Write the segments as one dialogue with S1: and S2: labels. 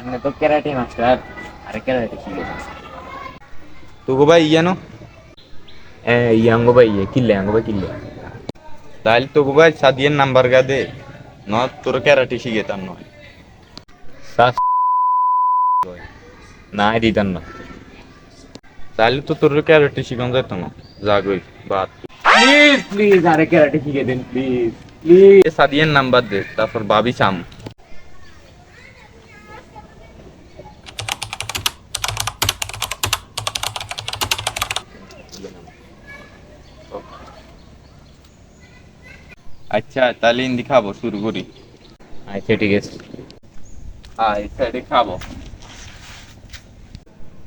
S1: আন্নে তো karate master আরে ক্যারাটে শিখে
S2: তোকে ভাই ইয়ানো
S1: এ ইয়াঙ্গো ভাই কিল্লে কিল্লে
S2: তাহলে তোকে ভাই সাদিয়ের নাম্বার গা দে ন তোর ক্যারাটে শিখে তার নয়
S1: সাস না দিতাম না
S2: তাহলে তো তোর ক্যারাটে শিখান যেত না জাগই বাদ
S1: প্লিজ প্লিজ আরে ক্যারাটে শিখে দিন প্লিজ প্লিজ
S2: সাদিয়ের নাম্বার দে তারপর ভাবি চাম আচ্ছা তাহলে হিন্দি খাবো শুরু করি
S1: আচ্ছা ঠিক আছে
S2: এই সাইডে খাবো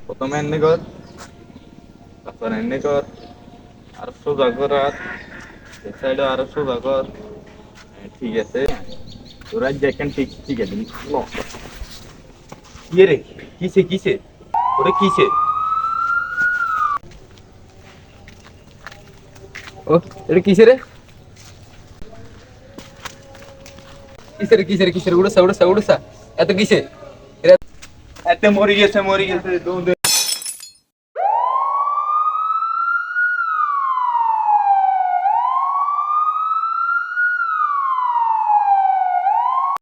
S2: প্রথমে এনে কর তারপর এনে কর আর সোজা কর আর এই সাইডে আরো সোজা কর ঠিক আছে তোরা যেখান ঠিক ঠিক আছে কি রে কিসে কিসে ওরে কিসে
S1: ও এটা কিসে রে কিসে উড়সা এত কিসে
S2: এতে মরি গেছে দৌড়ে